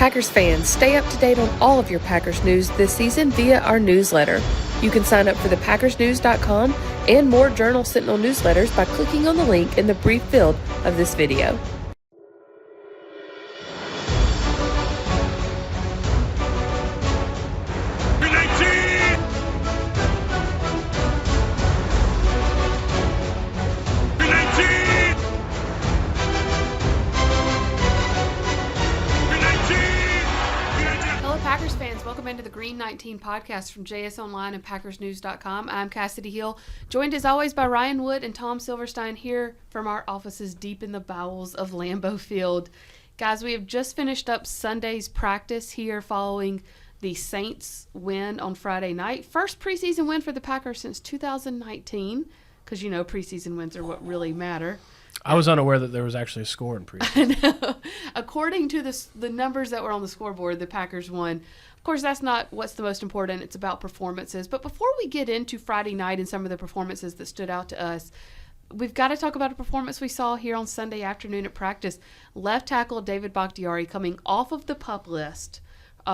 Packers fans, stay up to date on all of your Packers news this season via our newsletter. You can sign up for the PackersNews.com and more Journal Sentinel newsletters by clicking on the link in the brief field of this video. Packers fans, welcome into the Green 19 podcast from JS Online and PackersNews.com. I'm Kassidy Hill, joined as always by Ryan Wood and Tom Silverstein here from our offices deep in the bowels of Lambeau Field. Guys, we have just finished up Sunday's practice here following the Saints win on Friday night. First preseason win for the Packers since 2019, because you know preseason wins are what really matter. I was unaware that there was actually a score in preseason. According to the numbers that were on the scoreboard, the Packers won. Of course, that's not what's the most important. It's about performances. But before we get into Friday night and some of the performances that stood out to us, we've got to talk about a performance we saw here on Sunday afternoon at practice. Left tackle David Bakhtiari coming off of the PUP list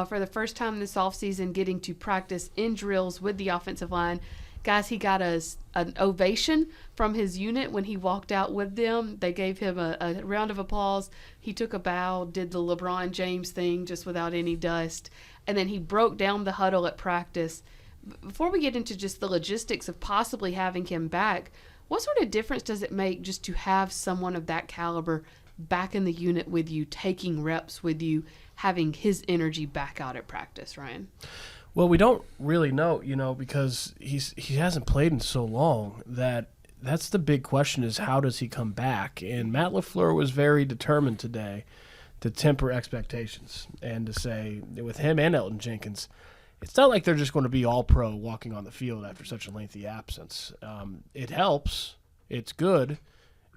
for the first time this offseason, getting to practice in drills with the offensive line. Guys, he got an ovation from his unit when he walked out with them. They gave him a round of applause. He took a bow, did the LeBron James thing just without any dust, and then he broke down the huddle at practice. Before we get into just the logistics of possibly having him back, what sort of difference does it make just to have someone of that caliber back in the unit with you, taking reps with you, having his energy back out at practice, Ryan? Well, we don't really know, because he hasn't played in so long that's the big question is how does he come back? And Matt LaFleur was very determined today to temper expectations and to say with him and Elton Jenkins, it's not like they're just going to be all pro walking on the field after such a lengthy absence. It helps. It's good.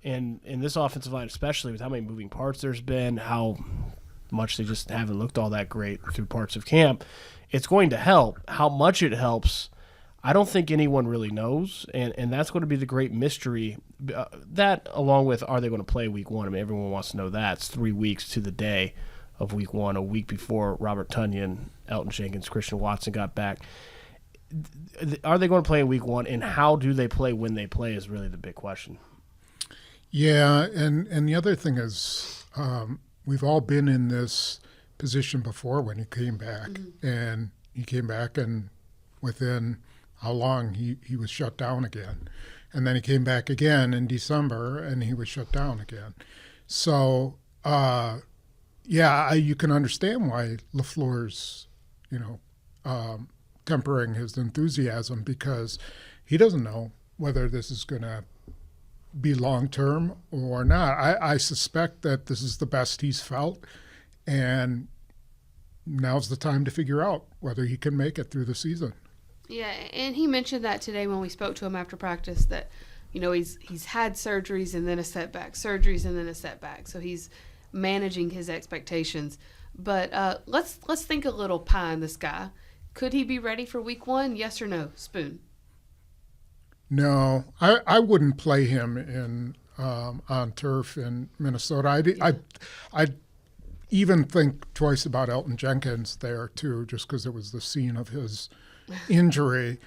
And in this offensive line, especially with how many moving parts there's been, how much they just haven't looked all that great through parts of camp, it's going to help. How much it helps, I don't think anyone really knows, and that's going to be the great mystery. That, along with are they going to play week one? I mean, everyone wants to know that. It's 3 weeks to the day of week one, a week before Robert Tonyan, Elton Jenkins, Christian Watson got back. Are they going to play in week one, and how do they play when they play is really the big question. Yeah, and the other thing is we've all been in this position before when he came back. Mm-hmm. And he came back and within how long he was shut down again. And then he came back again in December and he was shut down again. So, you can understand why LaFleur's, tempering his enthusiasm because he doesn't know whether this is going to be long-term or not. I suspect that this is the best he's felt, and now's the time to figure out whether he can make it through the season. Yeah, and he mentioned that today when we spoke to him after practice that, he's had surgeries and then a setback, surgeries and then a setback. So he's managing his expectations. But let's think a little pie in the sky. Could he be ready for week one? Yes or no, Spoon? No, I wouldn't play him in on turf in Minnesota. I'd even think twice about Elton Jenkins there too, just because it was the scene of his injury.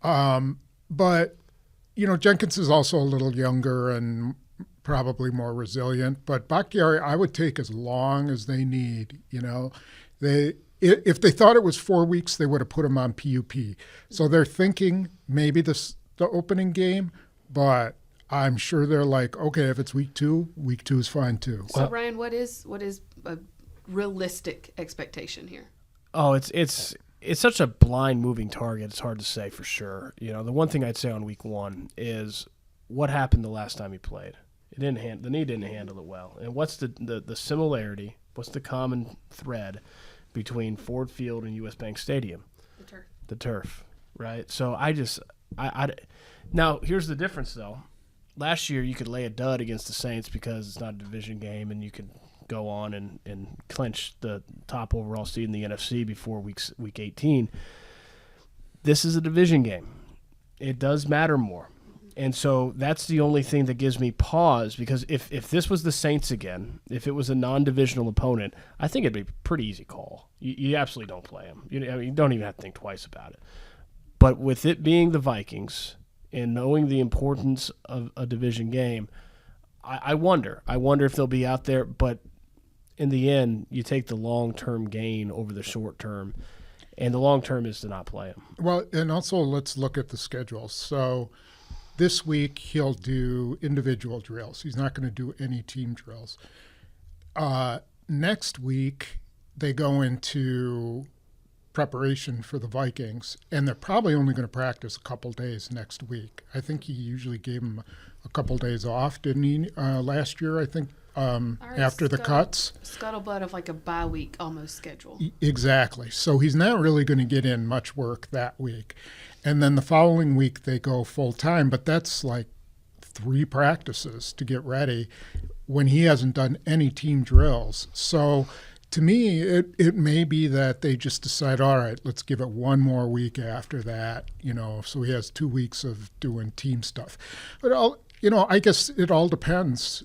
But Jenkins is also a little younger and probably more resilient. But Bakhtiari, I would take as long as they need. If they thought it was 4 weeks, they would have put him on PUP. So they're thinking maybe the opening game, but I'm sure they're like, okay, if it's week two is fine too. So Ryan, what is a realistic expectation here? Oh, it's such a blind moving target. It's hard to say for sure. The one thing I'd say on week one is what happened the last time he played. The knee didn't handle it well. And what's the similarity? What's the common thread between Ford Field and US Bank Stadium? The turf, right? So now here's the difference though. Last year you could lay a dud against the Saints because it's not a division game and you could go on and clinch the top overall seed in the NFC before week 18. This is a division game. It does matter more. And so that's the only thing that gives me pause, because if this was the Saints again, if it was a non-divisional opponent, I think it'd be a pretty easy call. You absolutely don't play him. You don't even have to think twice about it. But with it being the Vikings and knowing the importance of a division game, I wonder. I wonder if they'll be out there. But in the end, you take the long-term gain over the short term, and the long term is to not play him. Well, and also let's look at the schedule. So this week he'll do individual drills. He's not going to do any team drills. Next week they go into preparation for the Vikings, and they're probably only going to practice a couple days next week. I think he usually gave him a couple days off, didn't he, last year, I think, after the cuts. Scuttlebutt of like a bye week almost schedule. Exactly. So he's not really going to get in much work that week. And then the following week they go full time, but that's like 3 practices to get ready when he hasn't done any team drills. So to me, it may be that they just decide, all right, let's give it one more week after that, so he has 2 weeks of doing team stuff. But, I guess it all depends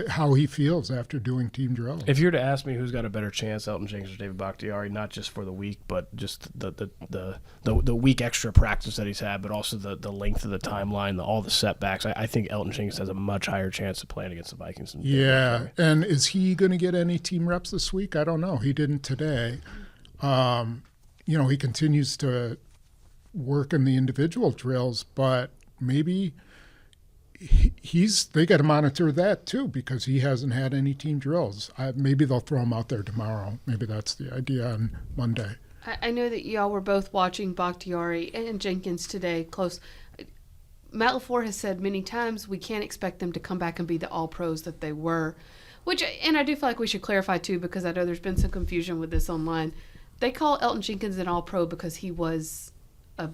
how he feels after doing team drills. If you were to ask me who's got a better chance, Elton Jenkins or David Bakhtiari, not just for the week, but just the week extra practice that he's had, but also the length of the timeline, all the setbacks, I think Elton Jenkins has a much higher chance of playing against the Vikings. Yeah, and is he going to get any team reps this week? I don't know. He didn't today. He continues to work in the individual drills, but maybe they got to monitor that too, because he hasn't had any team drills. Maybe they'll throw him out there tomorrow. Maybe that's the idea on Monday. I know that y'all were both watching Bakhtiari and Jenkins today close. Matt LaFleur has said many times we can't expect them to come back and be the all-pros that they were, and I do feel like we should clarify too, because I know there's been some confusion with this online. They call Elton Jenkins an all-pro because he was a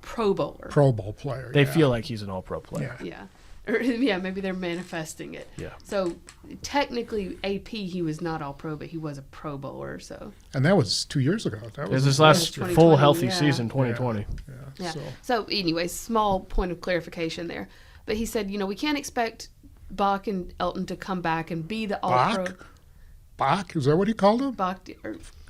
Pro Bowler. Pro Bowl player. They feel like he's an all-pro player. Yeah. Or, maybe they're manifesting it. Yeah. So technically, AP, he was not all-pro, but he was a Pro Bowler. So. And that was 2 years ago. That was his last full healthy season, 2020. Yeah. So anyway, small point of clarification there. But he said, we can't expect Bach and Elton to come back and be the all-pro. Bach? Is that what he called him? Bach,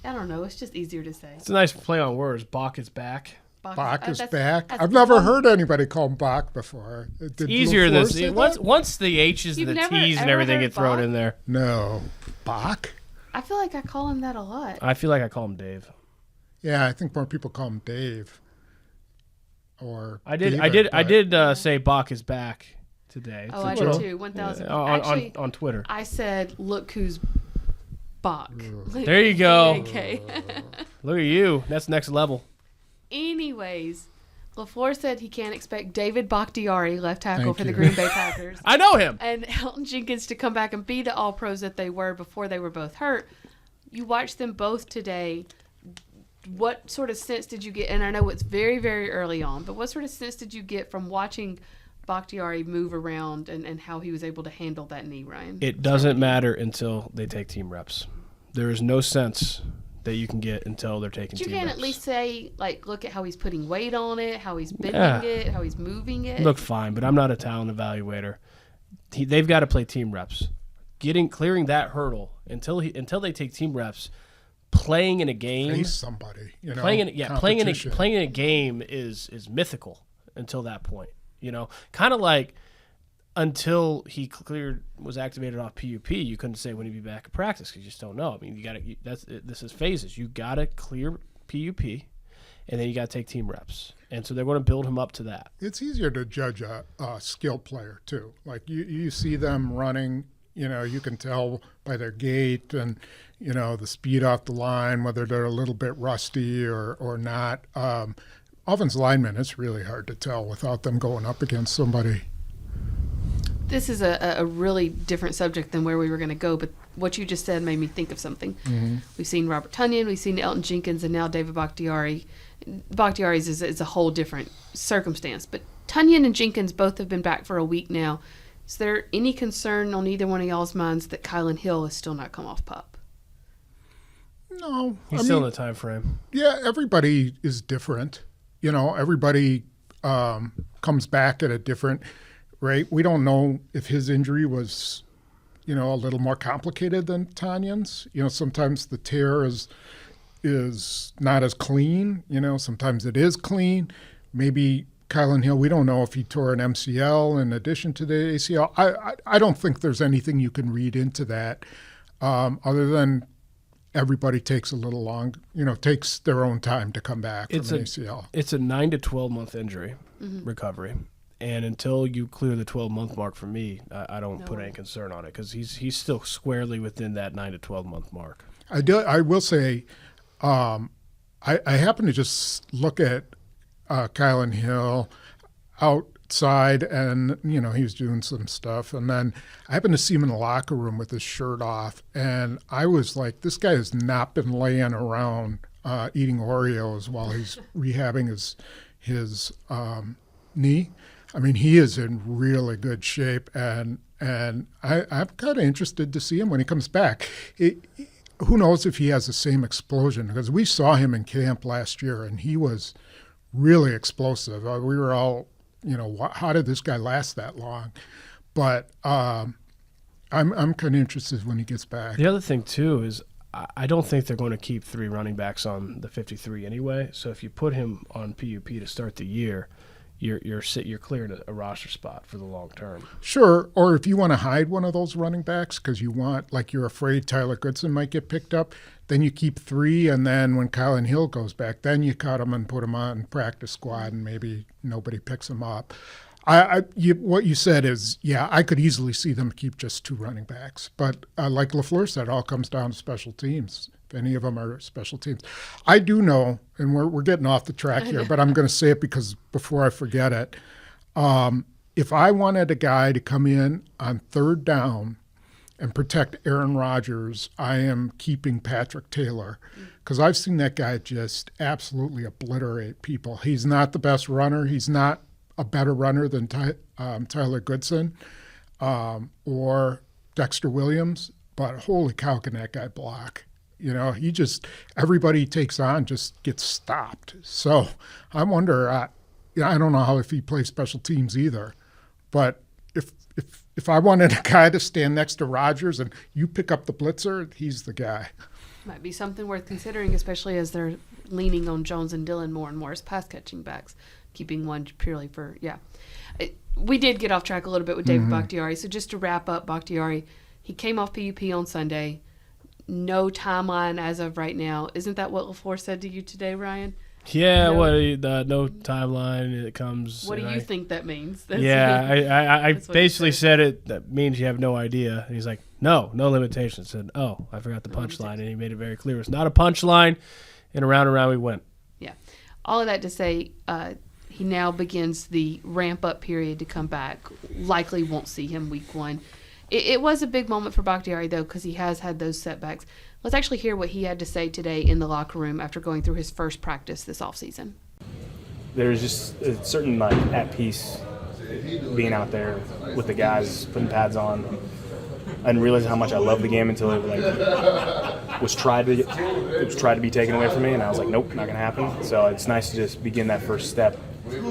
I don't know. It's just easier to say. It's a nice play on words. Bach is back. Bach is back. I've never heard anybody call him Bach before. It's easier than once the H's and the T's and everything get thrown in there. No, Bach. I feel like I call him that a lot. I feel like I call him Dave. Yeah, I think more people call him Dave. Or I did say Bach is back today. Oh, I did too. 1,000. Actually, on Twitter. I said, "Look who's Bach." There you go. Okay. Look at you. That's next level. Anyways, LaFleur said he can't expect David Bakhtiari, left tackle for the Green Bay Packers. I know him. And Elton Jenkins to come back and be the all-pros that they were before they were both hurt. You watched them both today. What sort of sense did you get? And I know it's very, very early on, but what sort of sense did you get from watching Bakhtiari move around and how he was able to handle that knee, Ryan? It doesn't matter until they take team reps. There is no sense that you can get until they're taking team reps. You can at least say, look at how he's putting weight on it, how he's bending it, how he's moving it. Look fine, but I'm not a talent evaluator. They've got to play team reps. Clearing that hurdle until they take team reps. Playing in a game, face somebody. Playing in a game is mythical until that point. Kind of like until he was activated off PUP, you couldn't say when he'd be back at practice because you just don't know. I mean, this is phases. You got to clear PUP, and then you got to take team reps. And so they're going to build him up to that. It's easier to judge a skilled player too. Like you see them running, you can tell by their gait and the speed off the line whether they're a little bit rusty or not. Offensive linemen, it's really hard to tell without them going up against somebody. This is a really different subject than where we were going to go, but what you just said made me think of something. Mm-hmm. We've seen Robert Tonyan, we've seen Elton Jenkins, and now David Bakhtiari. Bakhtiari's is a whole different circumstance, but Tonyan and Jenkins both have been back for a week now. Is there any concern on either one of y'all's minds that Kylan Hill has still not come off PUP? No. He's still in the time frame. Yeah, everybody is different. Everybody comes back at a different rate. We don't know if his injury was, a little more complicated than Tanyan's. Sometimes the tear is not as clean. Sometimes it is clean. Maybe Kylan Hill, we don't know if he tore an MCL in addition to the ACL. I don't think there's anything you can read into that other than everybody takes a little long, takes their own time to come back from an ACL. It's a 9 to 12 month injury recovery. And until you clear the 12-month mark for me, I don't put any concern on it because he's still squarely within that 9 to 12-month mark. I will say I happen to just look at Kylan Hill outside, and he was doing some stuff, and then I happened to see him in the locker room with his shirt off, and I was like, this guy has not been laying around eating Oreos while he's rehabbing his knee. I mean, he is in really good shape, and I'm kind of interested to see him when he comes back. Who knows if he has the same explosion, because we saw him in camp last year, and he was really explosive. We were all, how did this guy last that long? But I'm kind of interested when he gets back. The other thing, too, is I don't think they're going to keep 3 running backs on the 53 anyway. So if you put him on PUP to start the year, you're clearing a roster spot for the long term. Sure, or if you want to hide one of those running backs because you're afraid Tyler Goodson might get picked up, then you keep 3, and then when Kylan Hill goes back, then you cut him and put him on practice squad, and maybe nobody picks him up. What you said is, I could easily see them keep just 2 running backs, but like LaFleur said, it all comes down to special teams. If any of them are special teams. I do know, and we're getting off the track here, but I'm going to say it because before I forget it, if I wanted a guy to come in on 3rd down and protect Aaron Rodgers, I am keeping Patrick Taylor because I've seen that guy just absolutely obliterate people. He's not the best runner. He's not a better runner than Tyler Goodson or Dexter Williams, but holy cow, can that guy block. Everybody he takes on just gets stopped. So I wonder, I don't know how if he plays special teams either, but if I wanted a guy to stand next to Rodgers and you pick up the blitzer, he's the guy. Might be something worth considering, especially as they're leaning on Jones and Dillon more and more as pass-catching backs, keeping one purely for, we did get off track a little bit with David Bakhtiari. So just to wrap up, Bakhtiari, he came off PUP on Sunday. No timeline as of right now. Isn't that what LaFleur said to you today, Ryan? Yeah, no timeline. It comes. What do you think that means? I basically said it. That means you have no idea. And he's like, no limitations. I said, I forgot the punchline, and he made it very clear. It's not a punchline, and around we went. Yeah. All of that to say, he now begins the ramp-up period to come back. Likely won't see him week 1. It was a big moment for Bakhtiari, though, because he has had those setbacks. Let's actually hear what he had to say today in the locker room after going through his first practice this offseason. There's just a certain, at peace being out there with the guys, putting pads on. I didn't realize how much I loved the game until it was tried to be taken away from me, and I was like, nope, not going to happen. So it's nice to just begin that first step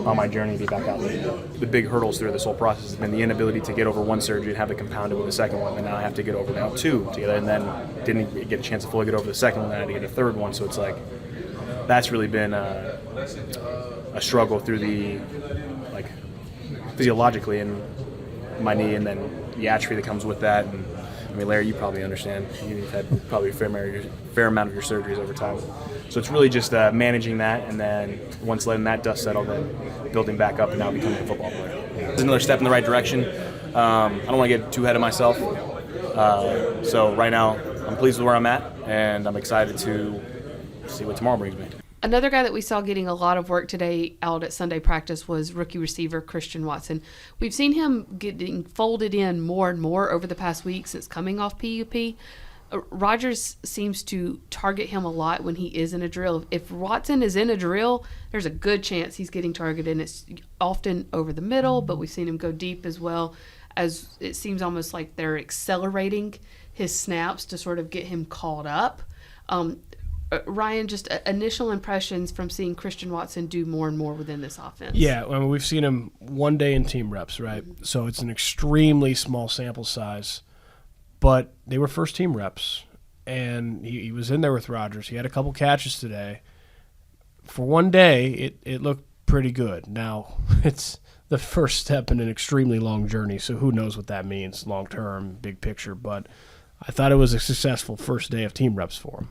on my journey to be back out there. The big hurdles through this whole process has been the inability to get over one surgery and have it compounded with the second one, and now I have to get over now 2 together, and then didn't get a chance to fully get over the second one, then I had to get a 3rd one, so it's that's really been a struggle through the physiologically in my knee, and then the atrophy that comes with that. And I mean, Larry, you probably understand. You've had probably a fair amount of your surgeries over time. So it's really just managing that, and then once letting that dust settle, then building back up and now becoming a football player. It's another step in the right direction. I don't want to get too ahead of myself. So right now, I'm pleased with where I'm at, and I'm excited to see what tomorrow brings me. Another guy that we saw getting a lot of work today out at Sunday practice was rookie receiver Christian Watson. We've seen him getting folded in more and more over the past week since coming off PUP. Rodgers seems to target him a lot when he is in a drill. If Watson is in a drill, there's a good chance he's getting targeted, and it's often over the middle, but we've seen him go deep as well, as it seems almost like they're accelerating his snaps to sort of get him caught up. Ryan, just initial impressions from seeing Christian Watson do more and more within this offense. Yeah, I mean, we've seen him one day in team reps, right? So it's an extremely small sample size, but they were first team reps, and he was in there with Rodgers. He had a couple catches today. For one day, it looked pretty good. Now, it's the first step in an extremely long journey, so who knows what that means long term, big picture, but I thought it was a successful first day of team reps for him.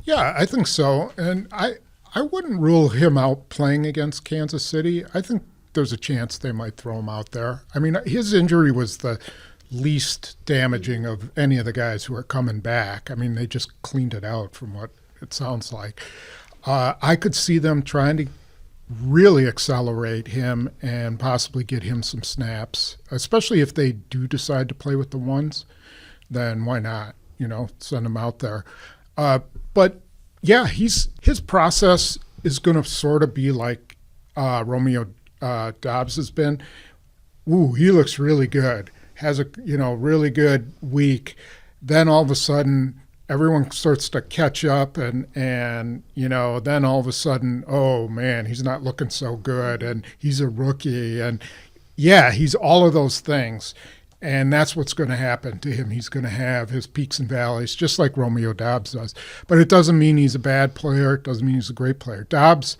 Yeah, I think so. And I wouldn't rule him out playing against Kansas City. I think there's a chance they might throw him out there. I mean, his injury was the least damaging of any of the guys who are coming back. I mean, they just cleaned it out from what it sounds like. I could see them trying to really accelerate him and possibly get him some snaps, especially if they do decide to play with the ones. Then why not, send him out there. But, yeah, his process is going to sort of be like Romeo Doubs has been. Ooh, he looks really good. Has a, really good week. Then all of a sudden everyone starts to catch up and then all of a sudden, oh, man, he's not looking so good and he's a rookie. And, yeah, he's all of those things. And that's what's going to happen to him. He's going to have his peaks and valleys, just like Romeo Doubs does. But it doesn't mean he's a bad player. It doesn't mean he's a great player. Doubs,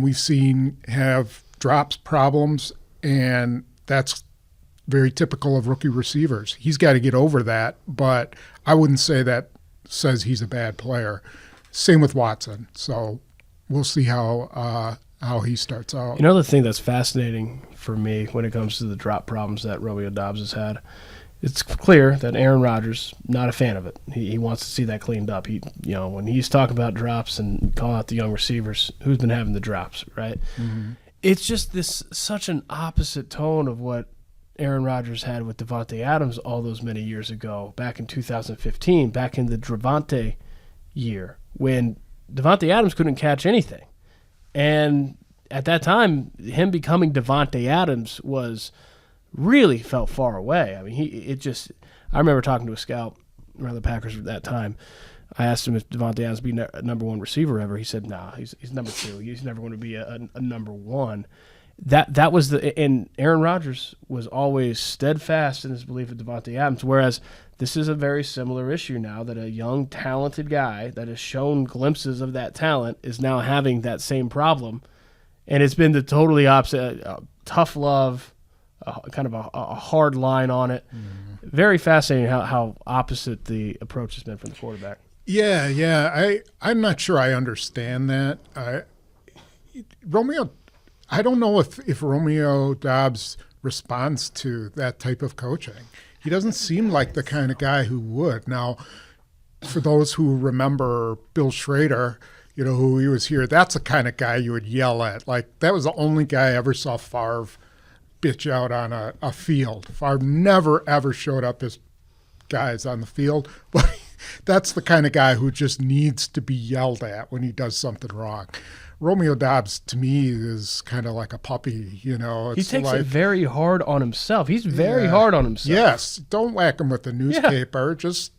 we've seen have drops problems, and that's very typical of rookie receivers. He's got to get over that, but I wouldn't say that says he's a bad player. Same with Watson. So we'll see how he starts out. The thing that's fascinating for me when it comes to the drop problems that Romeo Doubs has had, it's clear that Aaron Rodgers not a fan of it. He wants to see that cleaned up. When he's talking about drops and calling out the young receivers, who's been having the drops, right? Mm-hmm. It's just such an opposite tone of what Aaron Rodgers had with Davante Adams all those many years ago, back in 2015, back in the Davante year, when Davante Adams couldn't catch anything. And at that time, him becoming Davante Adams really felt far away. I mean, I remember talking to a scout around the Packers at that time. I asked him if Davante Adams would be a number one receiver ever. He said, "Nah, he's number two. He's never going to be a number one." That was and Aaron Rodgers was always steadfast in his belief of Davante Adams. Whereas this is a very similar issue now, that a young, talented guy that has shown glimpses of that talent is now having that same problem. And it's been the totally opposite, tough love, kind of a hard line on it. Mm-hmm. Very fascinating how opposite the approach has been from the quarterback. Yeah. I'm not sure I understand that. I don't know if Romeo Doubs responds to that type of coaching. He doesn't seem like the kind of guy who would. Now, for those who remember Bill Schrader, who he was here, that's the kind of guy you would yell at. Like, that was the only guy I ever saw Favre bitch out on a field. Favre never, ever showed up as guys on the field. But that's the kind of guy who just needs to be yelled at when he does something wrong. Romeo Doubs, to me, is kind of like a puppy, He takes it very hard on himself. He's very hard on himself. Yes. Don't whack him with the newspaper. Yeah. Just,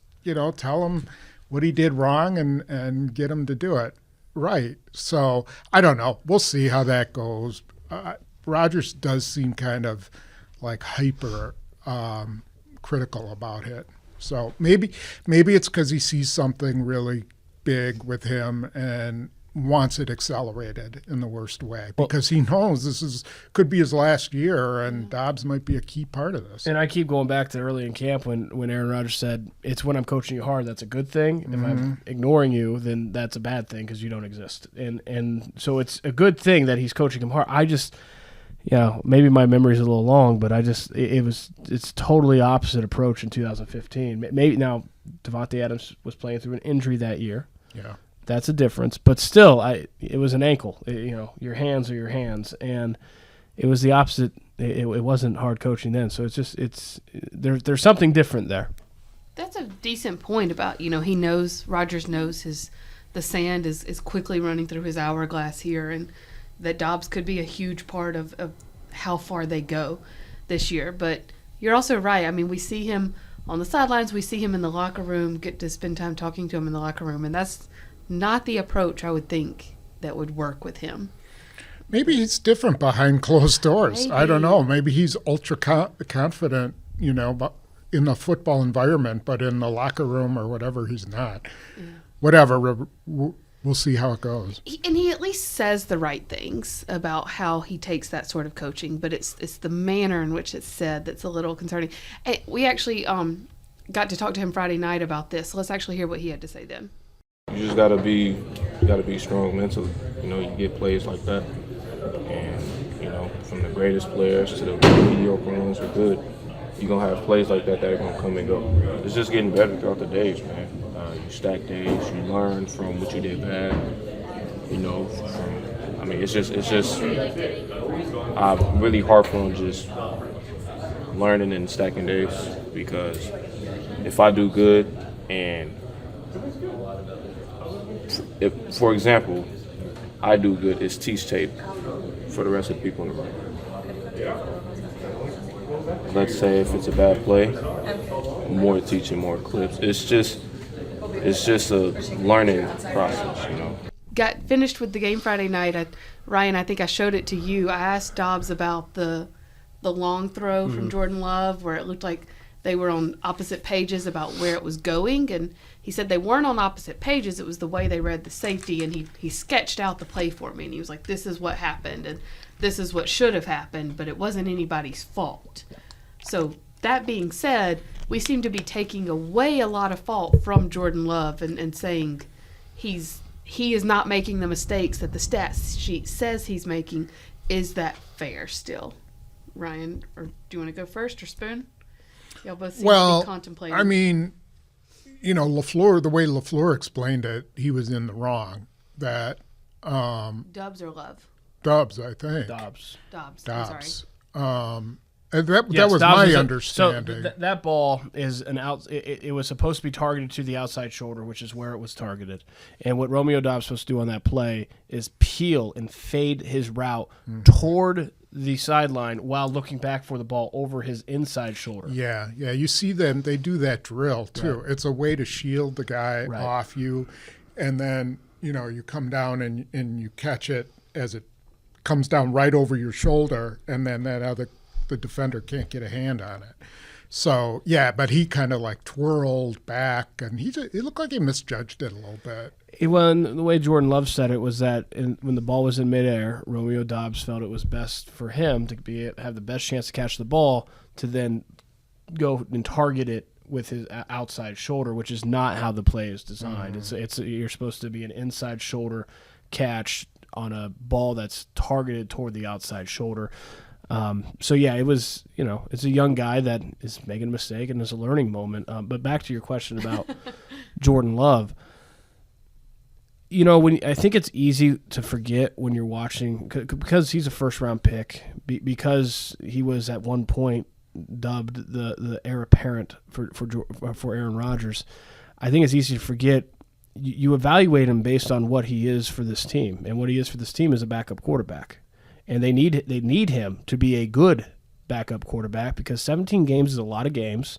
tell him what he did wrong and get him to do it right. So, I don't know. We'll see how that goes. Rodgers does seem kind of like hyper critical about it. So maybe it's because he sees something really big with him and wants it accelerated in the worst way, because he knows this could be his last year, and Doubs might be a key part of this. And I keep going back to early in camp when Aaron Rodgers said, "It's when I'm coaching you hard that's a good thing. If I'm ignoring you, then that's a bad thing because you don't exist." And so it's a good thing that he's coaching him hard. I just, maybe my memory's a little long, but it's totally opposite approach in 2015. Maybe now Davante Adams was playing through an injury that year. Yeah. That's a difference, but still, it was an ankle. Your hands are your hands, and it was the opposite. It wasn't hard coaching then, so there's something different there. That's a decent point about Rodgers knows the sand is quickly running through his hourglass here, and that Doubs could be a huge part of how far they go this year. But you're also right. I mean, we see him on the sidelines, we see him in the locker room, get to spend time talking to him in the locker room, and that's not the approach I would think that would work with him. Maybe he's different behind closed doors. I don't know. Maybe he's ultra confident, but in the football environment, but in the locker room or whatever, he's not. Yeah. Whatever. We'll see how it goes. And he at least says the right things about how he takes that sort of coaching, but it's the manner in which it's said that's a little concerning. We actually got to talk to him Friday night about this. So let's actually hear what he had to say then. You just gotta be strong mentally. You get plays like that, and from the greatest players to the mediocre ones are good. You're gonna have plays like that are gonna come and go. It's just getting better throughout the days, man. You stack days, you learn from what you did bad. It's just. I really harp on just learning and stacking days, because if I do good and if, for example, I do good, it's teach tape for the rest of the people in the room. Let's say if it's a bad play, more teaching, more clips. It's just a learning process, Got finished with the game Friday night. Ryan, I think I showed it to you. I asked Doubs about the long throw from Jordan Love, where it looked like they were on opposite pages about where it was going, and he said they weren't on opposite pages. It was the way they read the safety, and he sketched out the play for me, and he was like, this is what happened, and this is what should have happened, but it wasn't anybody's fault. So that being said, we seem to be taking away a lot of fault from Jordan Love and saying he is not making the mistakes that the stats sheet says he's making. Is that fair still? Ryan, or do you want to go first, or Spoon? Y'all both seem to be contemplating. I mean, LaFleur, the way LaFleur explained it, he was in the wrong. That Doubs or Love? Doubs, I think. Doubs. I'm sorry. That was my understanding. So that ball is it was supposed to be targeted to the outside shoulder, which is where it was targeted. And what Romeo Doubs was supposed to do on that play is peel and fade his route toward the sideline while looking back for the ball over his inside shoulder. Yeah. You see them; they do that drill too. Right. It's a way to shield the guy off you, and then you come down and you catch it as it comes down right over your shoulder, and then the defender can't get a hand on it. So, but he kind of like twirled back, and it looked like he misjudged it a little bit. The way Jordan Love said it was that when the ball was in midair, Romeo Doubs felt it was best for him to have the best chance to catch the ball, to then go and target it with his outside shoulder, which is not how the play is designed. You're supposed to be an inside shoulder catch on a ball that's targeted toward the outside shoulder. It was, it's a young guy that is making a mistake, and it's a learning moment. But back to your question about Jordan Love, I think it's easy to forget when you're watching, because he's a first-round pick, because he was at one point dubbed the heir apparent for Aaron Rodgers. I think it's easy to forget. You evaluate him based on what he is for this team, and what he is for this team is a backup quarterback. And they need him to be a good backup quarterback, because 17 games is a lot of games.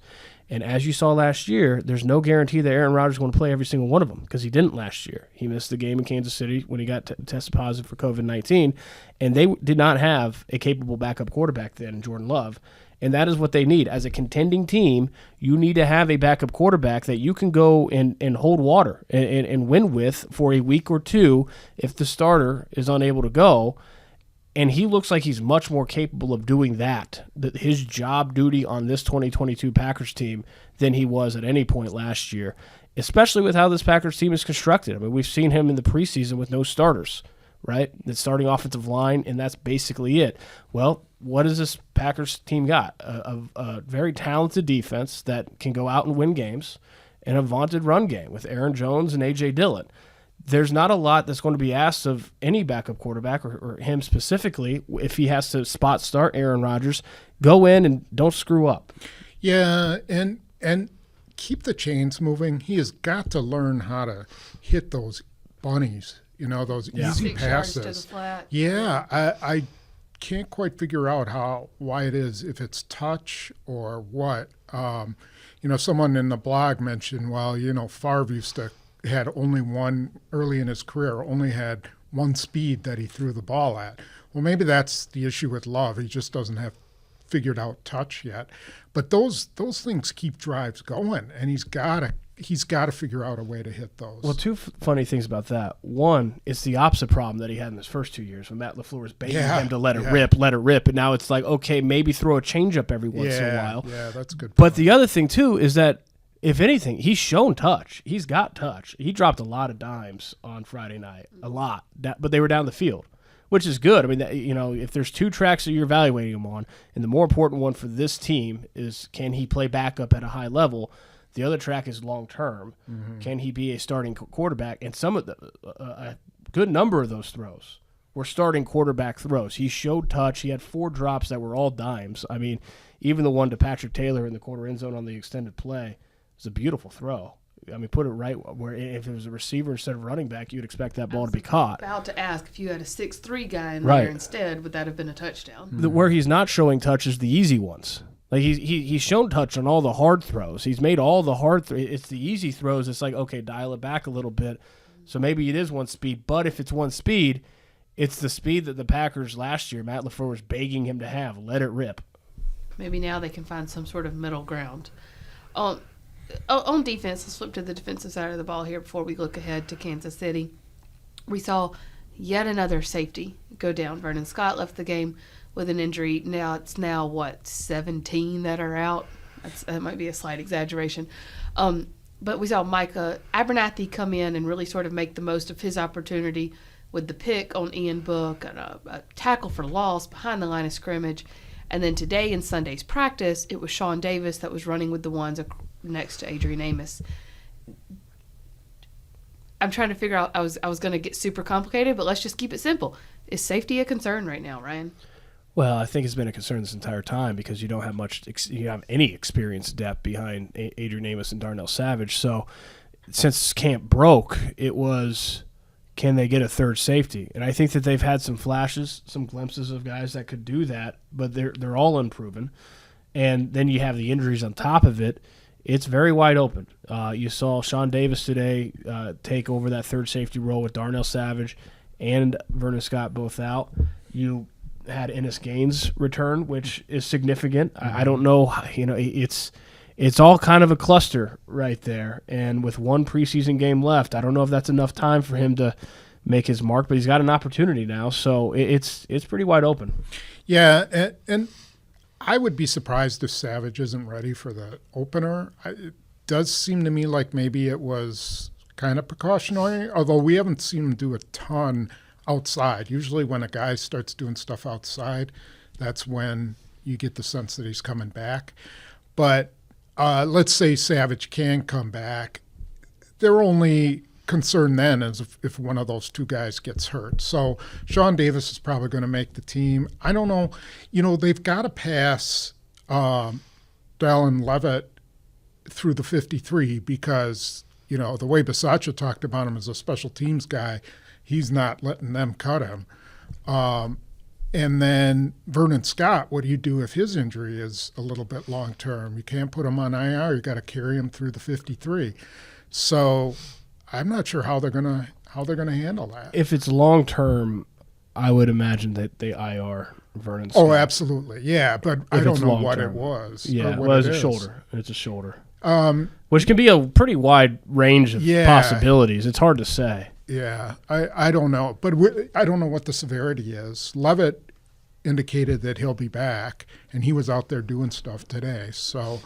And as you saw last year, there's no guarantee that Aaron Rodgers is going to play every single one of them, because he didn't last year. He missed the game in Kansas City when he got tested positive for COVID-19, and they did not have a capable backup quarterback then in Jordan Love. And that is what they need. As a contending team, you need to have a backup quarterback that you can go and hold water and win with for a week or two if the starter is unable to go. And he looks like he's much more capable of doing that, his job duty on this 2022 Packers team, than he was at any point last year, especially with how this Packers team is constructed. I mean, we've seen him in the preseason with no starters, right? The starting offensive line, and that's basically it. Well, what does this Packers team got? A very talented defense that can go out and win games, and a vaunted run game with Aaron Jones and A.J. Dillon. There's not a lot that's going to be asked of any backup quarterback, or him specifically, if he has to spot start Aaron Rodgers. Go in and don't screw up. Yeah, and keep the chains moving. He has got to learn how to hit those bunnies, those easy 6 passes. yards to the flat. Yeah, I can't quite figure out why it is, if it's touch or what. Someone in the blog mentioned, Favre used to had only one early in his career, only had one speed that he threw the ball at. Well, maybe that's the issue with Love. He just doesn't have figured out touch yet. But those things keep drives going, and he's got to figure out a way to hit those. Well, two funny things about that. One, it's the opposite problem that he had in his first 2 years when Matt LaFleur was begging him to let it rip. And now it's like, okay, maybe throw a changeup every once in a while. Yeah, that's a good point. But the other thing, too, is that if anything, he's shown touch. He's got touch. He dropped a lot of dimes on Friday night, a lot. But they were down the field, which is good. I mean, if there's two tracks that you're evaluating him on, and the more important one for this team is can he play backup at a high level, the other track is long term. Mm-hmm. Can he be a starting quarterback? And some of a good number of those throws were starting quarterback throws. He showed touch. He had 4 drops that were all dimes. I mean, even the one to Patrick Taylor in the corner end zone on the extended play was a beautiful throw. I mean, put it right where if it was a receiver instead of running back, you'd expect that ball to be caught. About to ask, if you had a 6'3" guy in there instead, would that have been a touchdown? Where he's not showing touch is the easy ones. Like he's shown touch on all the hard throws. He's made all the hard throws. It's the easy throws. It's like, okay, dial it back a little bit. So maybe it is one speed. But if it's one speed, it's the speed that the Packers last year, Matt LaFleur was begging him to have. Let it rip. Maybe now they can find some sort of middle ground. On defense, let's flip to the defensive side of the ball here before we look ahead to Kansas City. We saw yet another safety go down. Vernon Scott left the game with an injury. Now it's 17 that are out. That might be a slight exaggeration. But we saw Micah Abernathy come in and really sort of make the most of his opportunity with the pick on Ian Book and a tackle for loss behind the line of scrimmage. And then today in Sunday's practice, it was Sean Davis that was running with the ones next to Adrian Amos. I'm trying to figure out, I was going to get super complicated, but let's just keep it simple. Is safety a concern right now, Ryan? Well, I think it's been a concern this entire time because you don't have you have any experience depth behind Adrian Amos and Darnell Savage. So since camp broke, it was, can they get a third safety? And I think that they've had some flashes, some glimpses of guys that could do that, but they're all unproven. And then you have the injuries on top of it. It's very wide open. You saw Sean Davis today take over that third safety role with Darnell Savage and Vernon Scott both out. You had Ennis Gaines return, which is significant. I don't know, it's all kind of a cluster right there. And with one preseason game left, I don't know if that's enough time for him to make his mark, but he's got an opportunity now, so it's pretty wide open. Yeah, and I would be surprised if Savage isn't ready for the opener. It does seem to me like maybe it was kind of precautionary, although we haven't seen him do a ton outside. Usually when a guy starts doing stuff outside, that's when you get the sense that he's coming back. But let's say Savage can come back. Their only concern then is if one of those two guys gets hurt. So Sean Davis is probably going to make the team. I don't know. They've got to pass Dallin Leavitt through the 53 because, the way Bisaccia talked about him as a special teams guy, he's not letting them cut him. And then Vernon Scott, what do you do if his injury is a little bit long-term? You can't put him on IR. You got to carry him through the 53. So I'm not sure how they're gonna handle that. If it's long-term, I would imagine that they IR Vernon Scott. Oh, absolutely. Yeah, but I don't know what it was. Yeah, it's a shoulder. It's a shoulder. Which can be a pretty wide range of possibilities. It's hard to say. Yeah, I don't know. But I don't know what the severity is. Leavitt indicated that he'll be back, and he was out there doing stuff today. So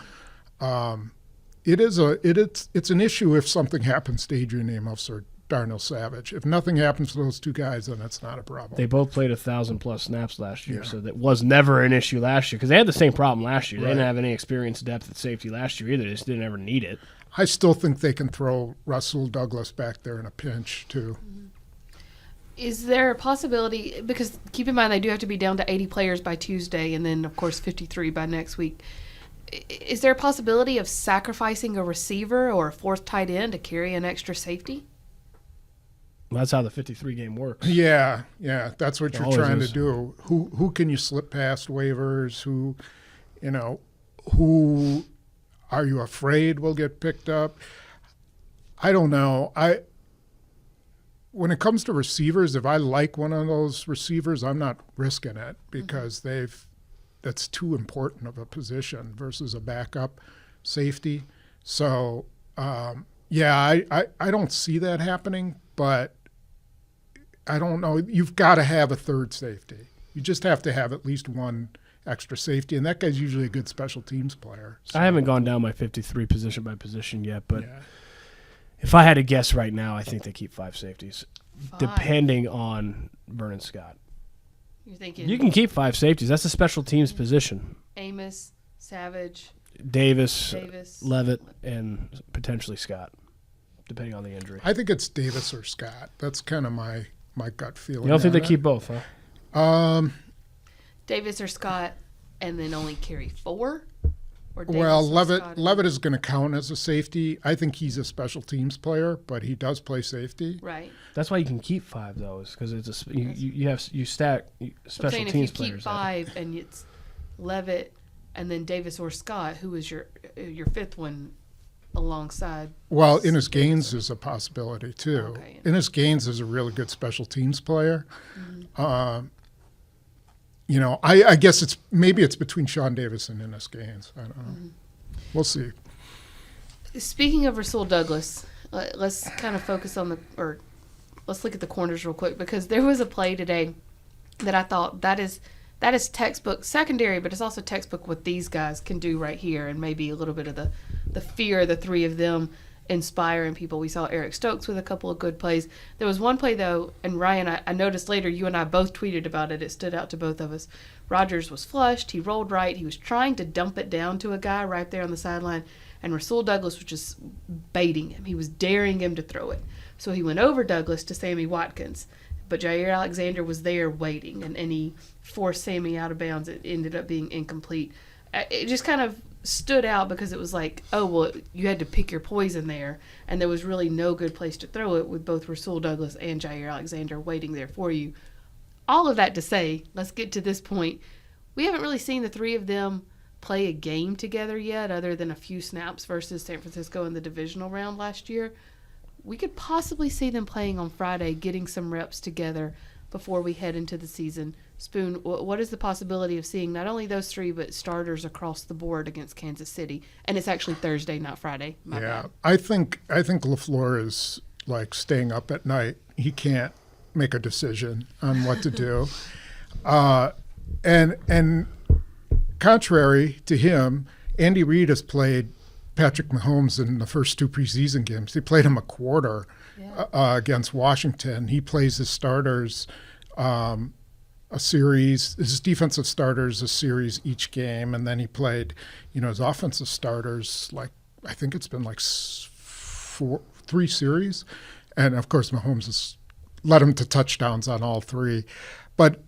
it's an issue if something happens to Adrian Amos or Darnell Savage. If nothing happens to those two guys, then it's not a problem. They both played 1,000+ snaps last year, so that was never an issue last year because they had the same problem last year. They didn't have any experience depth at safety last year either. They just didn't ever need it. I still think they can throw Russell Douglas back there in a pinch, too. Is there a possibility, because keep in mind they do have to be down to 80 players by Tuesday and then, of course, 53 by next week. Is there a possibility of sacrificing a receiver or a fourth tight end to carry an extra safety? Well, that's how the 53 game works. Yeah, that's what you're trying to do. Who can you slip past waivers? Who are you afraid will get picked up? I don't know. When it comes to receivers, if I like one of those receivers, I'm not risking it because that's too important of a position versus a backup safety. So, I don't see that happening, but I don't know. You've got to have a third safety. You just have to have at least one extra safety, and that guy's usually a good special teams player. So. I haven't gone down my 53 position by position yet, but if I had to guess right now, I think they keep 5 safeties, depending on Vernon Scott. You're thinking You can keep 5 safeties. That's a special teams position. Amos, Savage, Davis, Davis, Levitt, and potentially Scott, depending on the injury. I think it's Davis or Scott. That's kind of my gut feeling. You don't think on they it. keep both, huh? Davis or Scott, and then only carry 4? Or Davis Well, or Scott and- Levitt is going to count as a safety. I think he's a special teams player, but he does play safety. Right. That's why you can keep 5 though, is because it's you stack I'm special saying teams if you keep players. 5 and it's Levitt and then Davis or Scott, who is your 5th one alongside? Well, Innis Gaines is a possibility too. Okay. Innis Gaines is a really good special teams player. I guess it's between Sean Davis and Innis Gaines. I don't know. We'll see. Speaking of Rasul Douglas, let's kind of focus on let's look at the corners real quick, because there was a play today that I thought that is textbook secondary, but it's also textbook what these guys can do right here, and maybe a little bit of the fear the three of them inspiring people. We saw Eric Stokes with a couple of good plays. There was one play, though, and Ryan, I noticed later, you and I both tweeted about it. It stood out to both of us. Rodgers was flushed. He rolled right. He was trying to dump it down to a guy right there on the sideline, and Rasul Douglas was just baiting him. He was daring him to throw it. So he went over Douglas to Sammy Watkins, but Jair Alexander was there waiting, and he forced Sammy out of bounds. It ended up being incomplete. It just kind of stood out because it was like, oh, well, you had to pick your poison there, and there was really no good place to throw it with both Rasul Douglas and Jair Alexander waiting there for you. All of that to say, let's get to this point. We haven't really seen the three of them play a game together yet, other than a few snaps versus San Francisco in the divisional round last year. We could possibly see them playing on Friday, getting some reps together before we head into the season. Spoon, what is the possibility of seeing not only those three, but starters across the board against Kansas City? And it's actually Thursday, not Friday. My bad. I think LaFleur is like staying up at night. He can't make a decision on what to do. And contrary to him, Andy Reid has played Patrick Mahomes in the first 2 preseason games. He played him a quarter against Washington. He plays his starters a series, his defensive starters a series each game, and then he played, his offensive starters, like I think it's been like 3 series. And, of course, Mahomes has led him to touchdowns on all 3. But,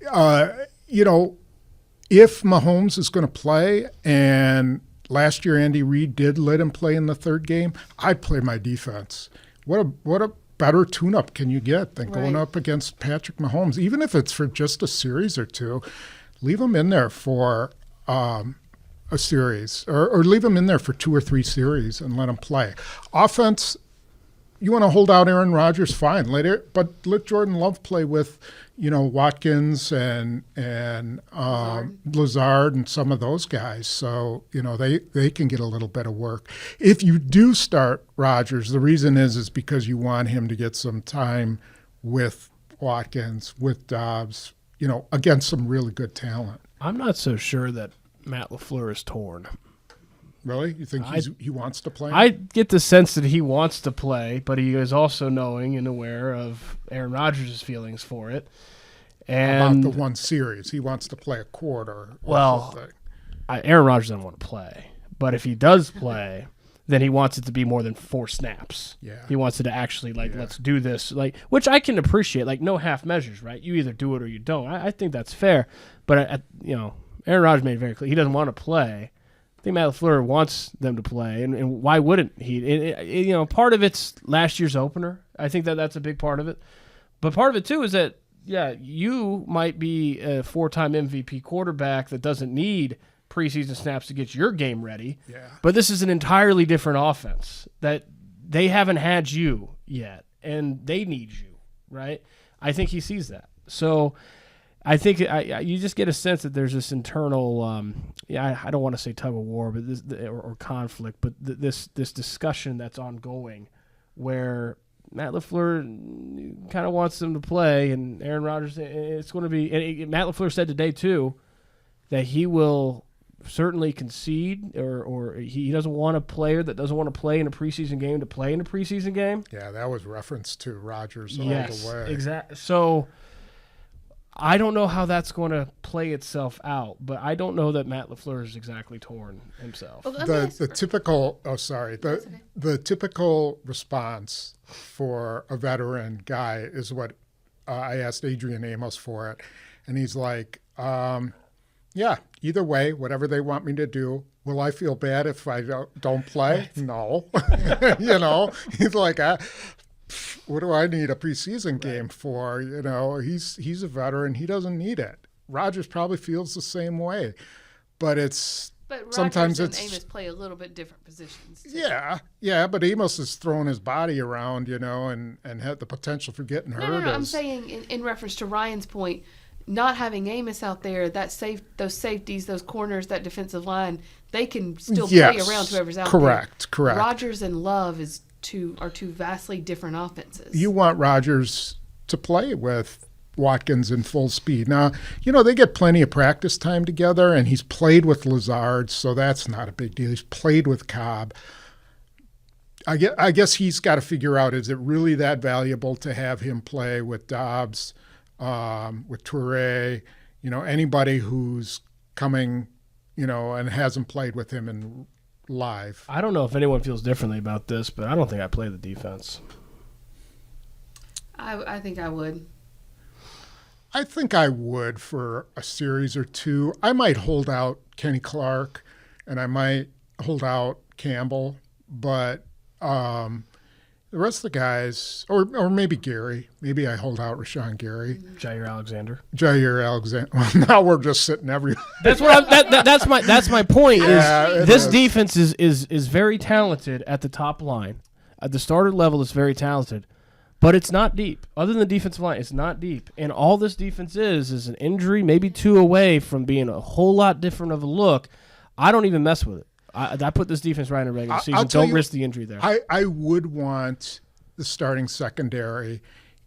if Mahomes is going to play, and last year Andy Reid did let him play in the 3rd game, I'd play my defense. What a better tune-up can you get than going up against Patrick Mahomes? Even if it's for just a series or 2, leave him in there for a series, or leave him in there for 2 or 3 series and let him play. Offense, you want to hold out Aaron Rodgers, fine. But let Jordan Love play with, Watkins and Lazard and some of those guys. So, they can get a little bit of work. If you do start Rodgers, the reason is because you want him to get some time with Watkins, with Doubs, against some really good talent. I'm not so sure that Matt LaFleur is torn. Really? You think he wants to play? I get the sense that he wants to play, but he is also knowing and aware of Aaron Rodgers' feelings for it. And about the one series. He wants to play a quarter. Well, Aaron Rodgers doesn't want to play. But if he does play, then he wants it to be more than 4 snaps. Yeah. He wants it to actually, let's do this. Which I can appreciate. No half measures, right? You either do it or you don't. I think that's fair. But, Aaron Rodgers made it very clear. He doesn't want to play. I think Matt LaFleur wants them to play, and why wouldn't he? Part of it's last year's opener. I think that's a big part of it. But part of it, too, is that, you might be a 4-time MVP quarterback that doesn't need preseason snaps to get your game ready. Yeah. But this is an entirely different offense that they haven't had you yet, and they need you, right? I think he sees that. So I think you just get a sense that there's this internal, I don't want to say tug of war, but or conflict, but this discussion that's ongoing, where Matt LaFleur kind of wants them to play, and Aaron Rodgers. It's going to be. And Matt LaFleur said today too that he will certainly concede, or he doesn't want a player that doesn't want to play in a preseason game to play in a preseason game. Yeah, that was reference to Rodgers all Yes, the way. exactly. So I don't know how that's going to play itself out, but I don't know that Matt LaFleur is exactly torn himself. Well, let me ask- The typical the typical response for a veteran guy is what I asked Adrian Amos for it, and he's like, yeah, either way, whatever they want me to do. Will I feel bad if I don't play? No. You know, he's like, what do I need a preseason game for? You know, he's a veteran. He doesn't need it. Rodgers probably feels the same way, but sometimes Rodgers and Amos play a little bit different positions. Too. Yeah, but Amos has thrown his body around, you know, and had the potential for getting hurt. No. I'm saying in reference to Ryan's point, not having Amos out there, those safeties, those corners, that defensive line, they can still play around whoever's out there. Correct. Rodgers and Love are two vastly different offenses. You want Rodgers to play with Watkins in full speed. Now, you know, they get plenty of practice time together, and he's played with Lazard, so that's not a big deal. He's played with Cobb. I guess he's got to figure out, is it really that valuable to have him play with Doubs, with Toure, you know, anybody who's coming, you know, and hasn't played with him in live. I don't know if anyone feels differently about this, but I don't think I play the defense. I think I would. I think I would for a series or two. I might hold out Kenny Clark, and I might hold out Campbell, but the rest of the guys, or maybe Gary. Maybe I hold out Rashawn Gary. Jair Alexander. Well, now we're just sitting everywhere. That's what that's my point. Yeah, This defense is very talented at the top line. At the starter level, it's very talented, but it's not deep. Other than the defensive line, it's not deep. And all this defense is an injury, maybe two away from being a whole lot different of a look. I don't even mess with it. I put this defense right in the regular season. Don't risk the injury there. I would want the starting secondary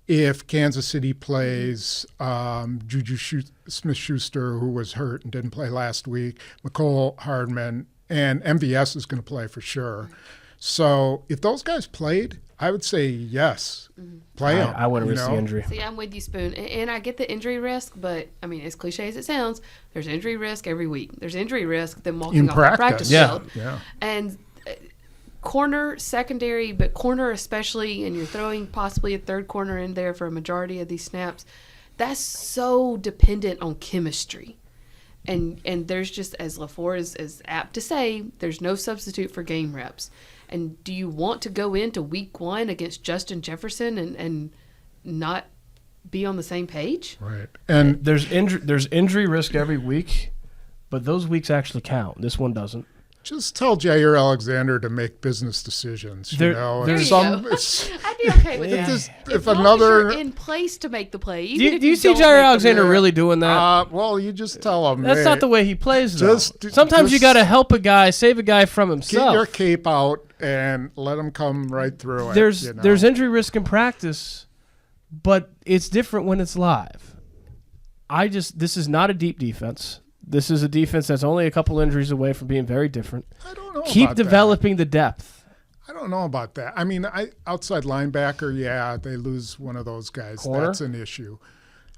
if Kansas City plays Juju Smith-Schuster, who was hurt and didn't play last week, McCole Hardman, and MVS is going to play for sure. So if those guys played, I would say yes. Play them. I wouldn't risk the injury. See, I'm with you, Spoon. And I get the injury risk, but, I mean, as cliche as it sounds, there's injury risk every week. There's injury risk them walking off the practice field. Yeah. And corner, secondary, but corner especially, and you're throwing possibly a third corner in there for a majority of these snaps, that's so dependent on chemistry. And there's just, as LaFleur is apt to say, there's no substitute for game reps. And do you want to go into week one against Justin Jefferson and not be on the same page? Right. And There's injury risk every week, but those weeks actually count. This one doesn't. just tell Jair Alexander to make business decisions. There- You know, there's I'd be okay with that. if As long another as you're in place to make the play. Do Even you, if do you see don't Jair make the Alexander play. really doing that? well, you just tell him. That's hey, not the way he plays, though. Just- Sometimes you just- got to help a guy, save a guy from Get himself. your cape out and let him come right through it. There's you know? there's injury risk in practice, but it's different when it's live. This is not a deep defense. This is a defense that's only a couple injuries away from being very different. I don't know. Keep about that. developing the depth. I don't know about that. I mean, outside linebacker, yeah, they lose one of those guys. Corner? That's an issue.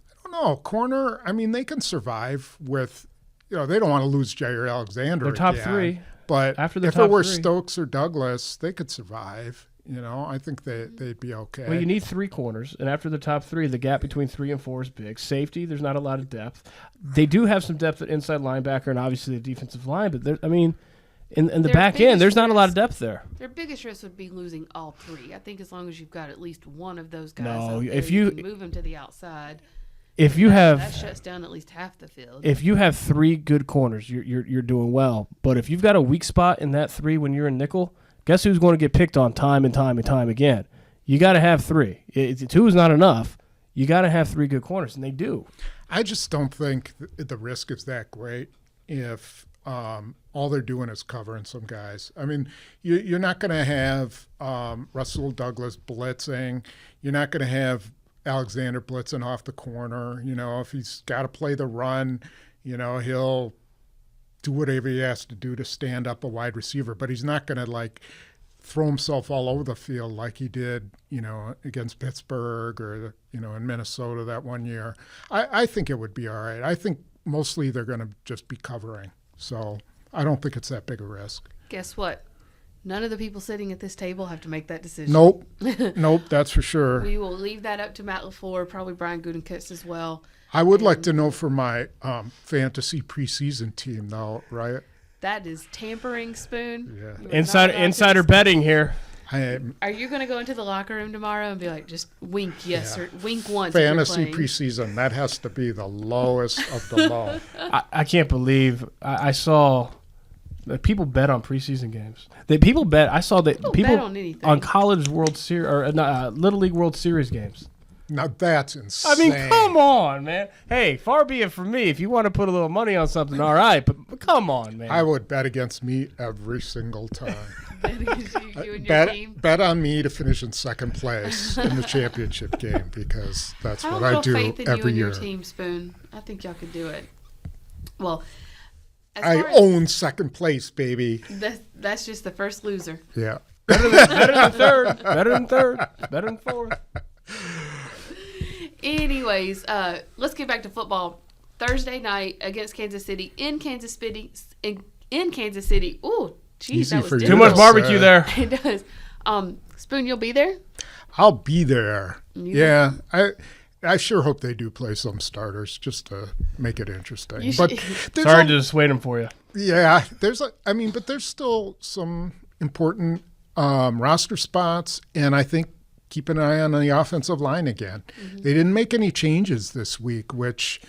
I don't know. Corner, I mean, they can survive with, they don't want to lose Jair Alexander. They're top again, three. But After the if top it were three. Stokes or Douglas, they could survive. I think they'd be okay. Well, you need three corners, and after the top three, the gap between 3 and 4 is big. Safety, there's not a lot of depth. They do have some depth at inside linebacker and obviously the defensive line, but in the Their back end, biggest there's not a lot of risk- depth there. Their biggest risk would be losing all three. I think as long as you've got at least one of those guys No, out there, if you you- can move them to the outside. If you that have shuts down at least half the field. if you have 3 good corners, you're doing well. But if you've got a weak spot in that 3 when you're in nickel, Guess who's going to get picked on time and time and time again? You got to have 3. 2 is not enough. You got to have 3 good corners, and they do. I just don't think the risk is that great if all they're doing is covering some guys. I mean, you're not going to have Russell Douglas blitzing. You're not going to have Alexander blitzing off the corner. If he's got to play the run, he'll do whatever he has to do to stand up a wide receiver. But he's not going to, throw himself all over the field like he did, against Pittsburgh or, in Minnesota that one year. I think it would be all right. I think mostly they're going to just be covering. So I don't think it's that big a risk. Guess what? None of the people sitting at this table have to make that decision. Nope, that's for sure. We will leave that up to Matt LaFleur, probably Brian Gutekunst as well. I would like to know for my fantasy preseason team, though, right? That is tampering, Spoon. Yeah. Insider betting here. Are you going to go into the locker room tomorrow and be like, just wink yes or wink once? Fantasy preseason, that has to be the lowest of the low. I can't believe I saw that people bet on preseason games. I saw that people bet on anything. On college World Series or Little League World Series games. Now that's insane. I mean, come on, man. Hey, far be it from me. If you want to put a little money on something, all right. But come on, man. I would bet against me every single time. you and your team? Bet on me to finish in second place in the championship game because that's what I do faith in every you year. And your team, Spoon. I think y'all could do it. Well, I own second place, baby. That's just the first loser. Yeah. Better than third. Better than third. Better than fourth. Anyways, let's get back to football. Thursday night against Kansas City in Kansas City. Ooh, geez, that was for you. Too much barbecue there. It does. Spoon, you'll be there? I'll be there. Yeah. I sure hope they do play some starters just to make it interesting. But sorry to dissuade them for you. Yeah, but there's still some important roster spots, and I think keep an eye on the offensive line again. Mm-hmm. They didn't make any changes this week, which,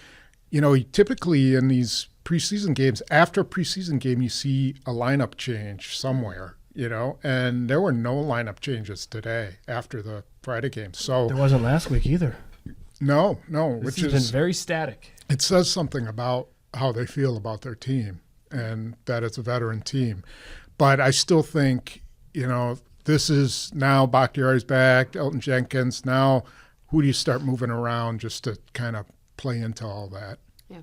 typically in these preseason games, after a preseason game, you see a lineup change somewhere, and there were no lineup changes today after the Friday game. So there wasn't last week either. No, which has been very static. It says something about how they feel about their team and that it's a veteran team. But I still think, this is now Bakhtiari's back, Elton Jenkins. Now, who do you start moving around just to kind of play into all that? Yeah.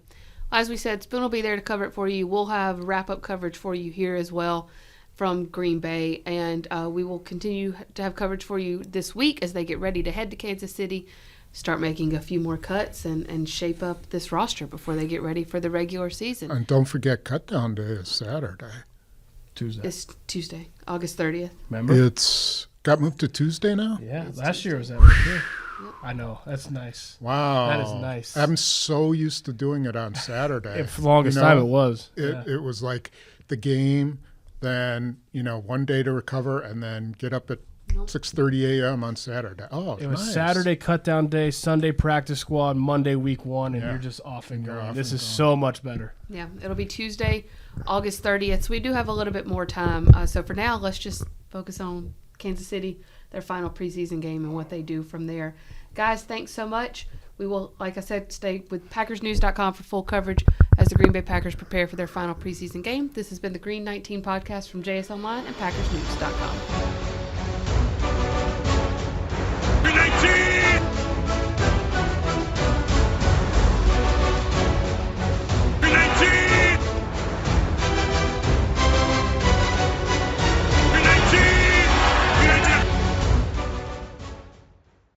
As we said, Spoon will be there to cover it for you. We'll have wrap-up coverage for you here as well from Green Bay. And we will continue to have coverage for you this week as they get ready to head to Kansas City, start making a few more cuts and shape up this roster before they get ready for the regular season. And don't forget, Cutdown Day is Saturday. Tuesday. It's Tuesday, August 30th. Remember? It's got moved to Tuesday now? Yeah, last year was that way too. I know. That's nice. Wow. That is nice. I'm so used to doing it on Saturday. For the longest time it was. It was like the game, then, one day to recover, and then get up at 6:30 a.m. on Saturday. Oh, it was nice. Saturday cut-down day, Sunday practice squad, Monday week 1, and you're just off and going. This is so much better. Yeah, it'll be Tuesday, August 30th. So we do have a little bit more time. So for now, let's just focus on Kansas City, their final preseason game, and what they do from there. Guys, thanks so much. We will, like I said, stay with PackersNews.com for full coverage as the Green Bay Packers prepare for their final preseason game. This has been the Green 19 podcast from JS Online and PackersNews.com.